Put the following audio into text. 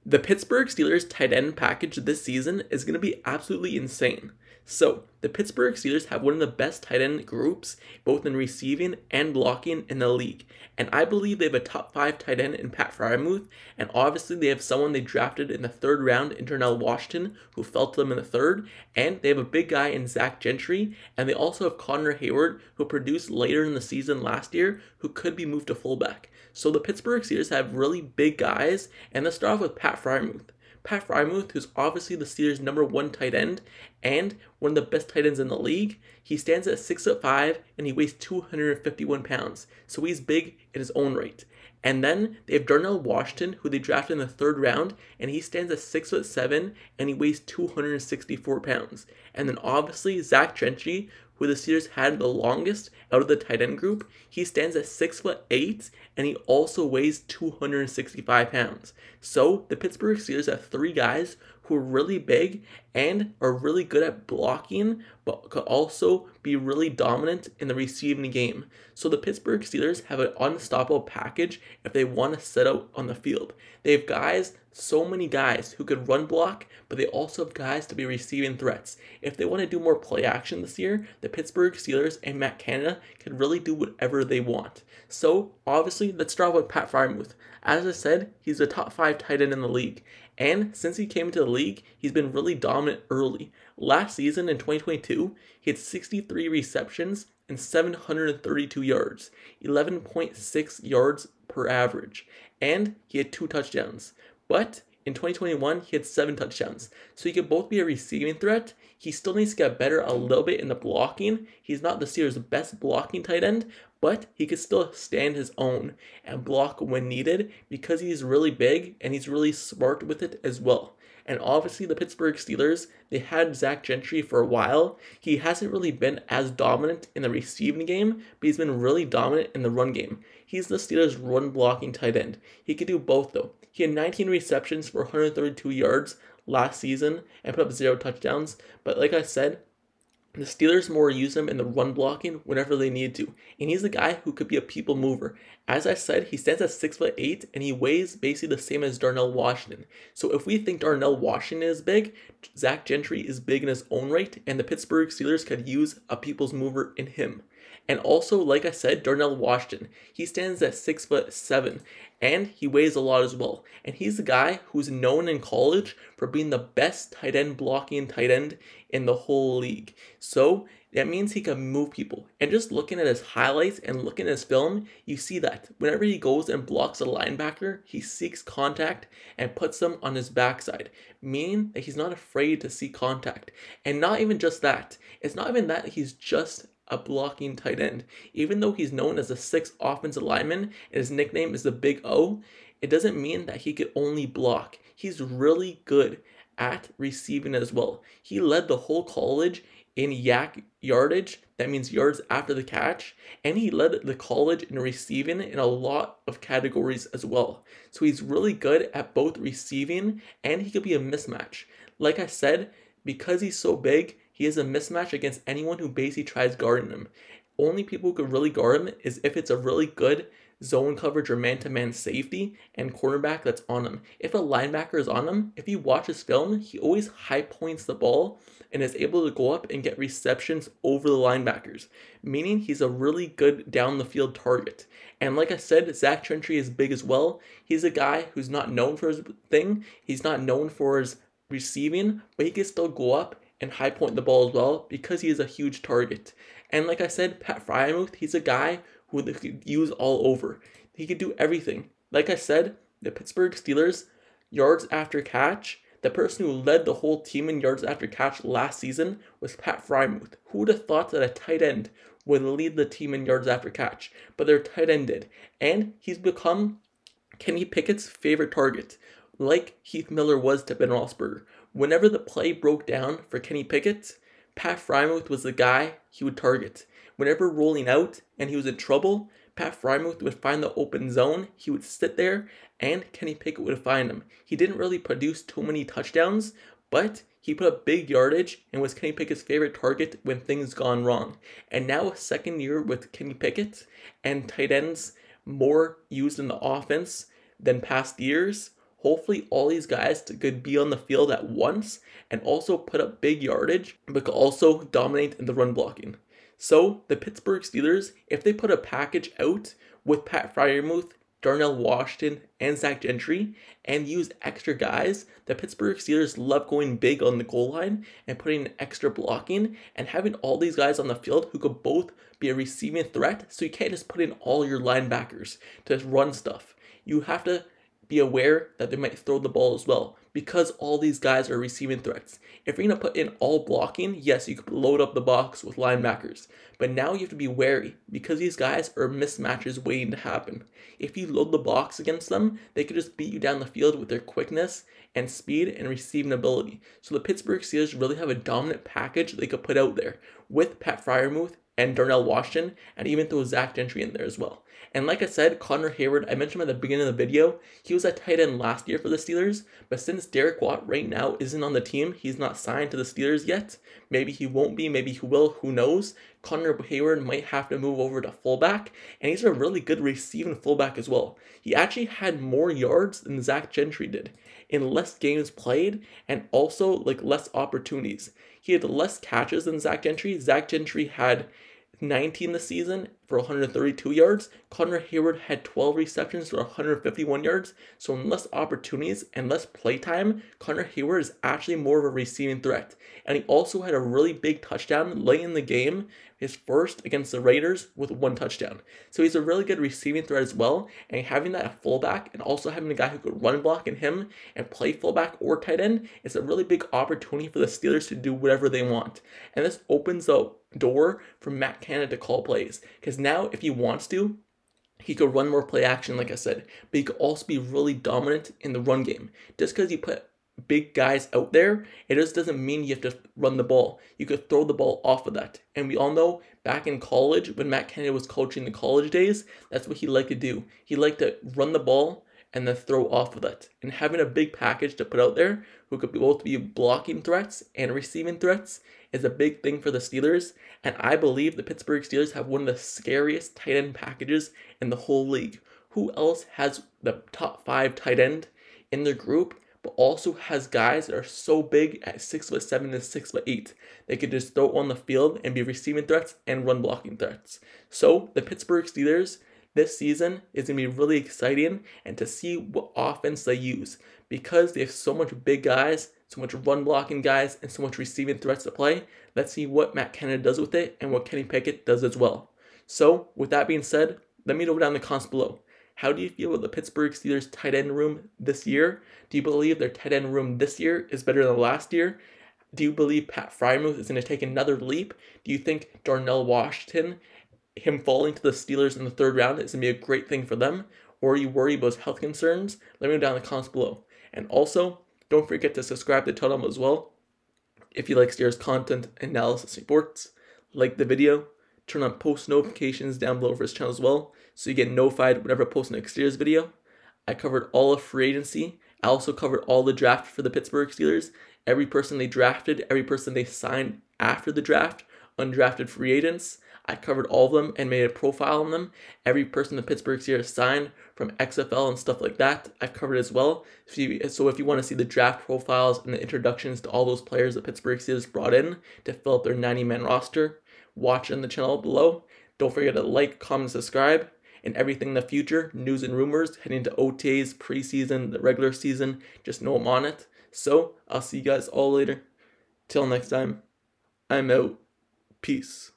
The Pittsburgh Steelers tight end package this season is going to be absolutely insane. So, the Pittsburgh Steelers have one of the best tight end groups, both in receiving and blocking in the league. And I believe they have a top 5 tight end in Pat Freiermuth, and obviously they have someone they drafted in the 3rd round in Darnell Washinton, who fell to them in the 3rd, and they have a big guy in Gentry, and they also have Connor Heyward, who produced later in the season last year, who could be moved to fullback. So the Pittsburgh Steelers have really big guys, and let's start off with Pat Freiermuth. Pat Freiermuth, who's obviously the Steelers' #1 tight end and one of the best tight ends in the league. He stands at 6'5" and he weighs 251 pounds, so he's big in his own right. And then they have Darnell Washinton, who they drafted in the 3rd round, and he stands at 6'7" and he weighs 264 pounds. And then obviously Gentry, who the Steelers had the longest out of the tight end group. He stands at 6'8" and he also weighs 265 pounds. So the Pittsburgh Steelers have 3 guys who are really big and are really good at blocking, but could also be really dominant in the receiving game. So the Pittsburgh Steelers have an unstoppable package if they want to set out on the field. They have guys, so many guys who could run block, but they also have guys to be receiving threats. If they want to do more play action this year, the Pittsburgh Steelers and Matt Canada can really do whatever they want. So obviously, let's start with Pat Freiermuth. As I said, he's a top 5 tight end in the league. And since he came into the league, he's been really dominant early. Last season in 2022, he had 63 receptions and 732 yards, 11.6 yards per average, and he had 2 touchdowns. But in 2021, he had 7 touchdowns. So he could both be a receiving threat. He still needs to get better a little bit in the blocking. He's not the Steelers' best blocking tight end, but he could still stand his own and block when needed because he's really big and he's really smart with it as well. And obviously the Pittsburgh Steelers, they had Gentry for a while. He hasn't really been as dominant in the receiving game, but he's been really dominant in the run game. He's the Steelers' run blocking tight end. He could do both though. He had 19 receptions for 132 yards last season and put up 0 touchdowns. But like I said, the Steelers more use him in the run blocking whenever they need to. And he's a guy who could be a people mover. As I said, he stands at 6'8" and he weighs basically the same as Darnell Washinton. So if we think Darnell Washinton is big, Gentry is big in his own right, and the Pittsburgh Steelers could use a people's mover in him. And also, like I said, Darnell Washinton, he stands at 6'7", and he weighs a lot as well. And he's the guy who's known in college for being the best tight end blocking tight end in the whole league. So that means he can move people. And just looking at his highlights and looking at his film, you see that whenever he goes and blocks a linebacker, he seeks contact and puts them on his backside, meaning that he's not afraid to see contact. And not even just that. It's not even that he's just a blocking tight end. Even though he's known as the 6th offensive lineman and his nickname is the Big O, it doesn't mean that he could only block. He's really good at receiving as well. He led the whole college in YAC yardage, that means yards after the catch, and he led the college in receiving in a lot of categories as well. So he's really good at both receiving and he could be a mismatch. Like I said, because he's so big, he is a mismatch against anyone who basically tries guarding him. Only people who could really guard him is if it's a really good zone coverage or man-to-man safety and cornerback that's on him. If a linebacker is on him, if you watch his film, he always high points the ball and is able to go up and get receptions over the linebackers, meaning he's a really good down the field target. And like I said, Gentry is big as well. He's a guy who's not known for his thing. He's not known for his receiving, but he can still go up and high point the ball as well because he is a huge target. And like I said, Pat Freiermuth, he's a guy who they could use all over. He could do everything. Like I said, the Pittsburgh Steelers, yards after catch, the person who led the whole team in yards after catch last season was Pat Freiermuth. Who would have thought that a tight end would lead the team in yards after catch? But their tight end did. And he's become Kenny Pickett's favorite target, like Heath Miller was to Ben Roethlisberger. Whenever the play broke down for Kenny Pickett, Pat Freiermuth was the guy he would target. Whenever rolling out and he was in trouble, Pat Freiermuth would find the open zone, he would sit there, and Kenny Pickett would find him. He didn't really produce too many touchdowns, but he put up big yardage and was Kenny Pickett's favorite target when things gone wrong. And now a second year with Kenny Pickett and tight ends more used in the offense than past years, Hopefully all these guys could be on the field at once and also put up big yardage, but could also dominate in the run blocking. So the Pittsburgh Steelers, if they put a package out with Pat Freiermuth, Darnell Washinton, and Zach Gentry, and use extra guys, the Pittsburgh Steelers love going big on the goal line and putting in extra blocking and having all these guys on the field who could both be a receiving threat, so you can't just put in all your linebackers to run stuff. You have to be aware that they might throw the ball as well, because all these guys are receiving threats. If you're going to put in all blocking, yes, you could load up the box with linebackers, but now you have to be wary because these guys are mismatches waiting to happen. If you load the box against them, they could just beat you down the field with their quickness and speed and receiving ability. So the Pittsburgh Steelers really have a dominant package they could put out there with Pat Freiermuth and Darnell Washinton, and even throw Zach Gentry in there as well. And like I said, Connor Heyward, I mentioned him at the beginning of the video, he was a tight end last year for the Steelers, but since Derek Watt right now isn't on the team, he's not signed to the Steelers yet. Maybe he won't be, maybe he will, who knows. Connor Heyward might have to move over to fullback, and he's a really good receiving fullback as well. He actually had more yards than Zach Gentry did in less games played, and also less opportunities. He had less catches than Zach Gentry. Zach Gentry had 19 this season for 132 yards. Connor Heyward had 12 receptions for 151 yards. So in less opportunities and less play time, Connor Heyward is actually more of a receiving threat. And he also had a really big touchdown late in the game, his first against the Raiders with 1 touchdown. So he's a really good receiving threat as well. And having that at fullback and also having a guy who could run block in him and play fullback or tight end is a really big opportunity for the Steelers to do whatever they want. And this opens the door for Matt Canada to call plays, because now if he wants to, he could run more play action, like I said, but he could also be really dominant in the run game. Just because you put big guys out there, it just doesn't mean you have to run the ball. You could throw the ball off of that. And we all know back in college, when Matt Canada was coaching the college days, that's what he liked to do. He liked to run the ball and then throw off of that. And having a big package to put out there who could both be blocking threats and receiving threats is a big thing for the Steelers. And I believe the Pittsburgh Steelers have one of the scariest tight end packages in the whole league. Who else has the top 5 tight end in their group, but also has guys that are so big at 6'7" and 6'8"? They could just throw on the field and be receiving threats and run blocking threats. So the Pittsburgh Steelers this season is going to be really exciting, and to see what offense they use, because they have so much big guys, so much run blocking guys, and so much receiving threats to play. Let's see what Matt Canada does with it and what Kenny Pickett does as well. So with that being said, let me know down in the comments below. How do you feel about the Pittsburgh Steelers tight end room this year? Do you believe their tight end room this year is better than last year? Do you believe Pat Freiermuth is going to take another leap? Do you think Darnell Washinton, him falling to the Steelers in the 3rd round, is going to be a great thing for them? Or are you worried about his health concerns? Let me know down in the comments below. And also, don't forget to subscribe to the channel as well. If you like Steelers content, analysis, reports, like the video, turn on post notifications down below for his channel as well, so you get notified whenever I post an Steelers video. I covered all of free agency. I also covered all the draft for the Pittsburgh Steelers. Every person they drafted, every person they signed after the draft, undrafted free agents. I covered all of them and made a profile on them. Every person the Pittsburgh Steelers signed from XFL and stuff like that, I covered as well. So if you want to see the draft profiles and the introductions to all those players the Pittsburgh Steelers brought in to fill up their 90-man roster, watch in the channel below. Don't forget to like, comment, subscribe, and everything in the future, news and rumors, heading to OTAs, preseason, the regular season, just know I'm on it. So I'll see you guys all later. Till next time, I'm out. Peace.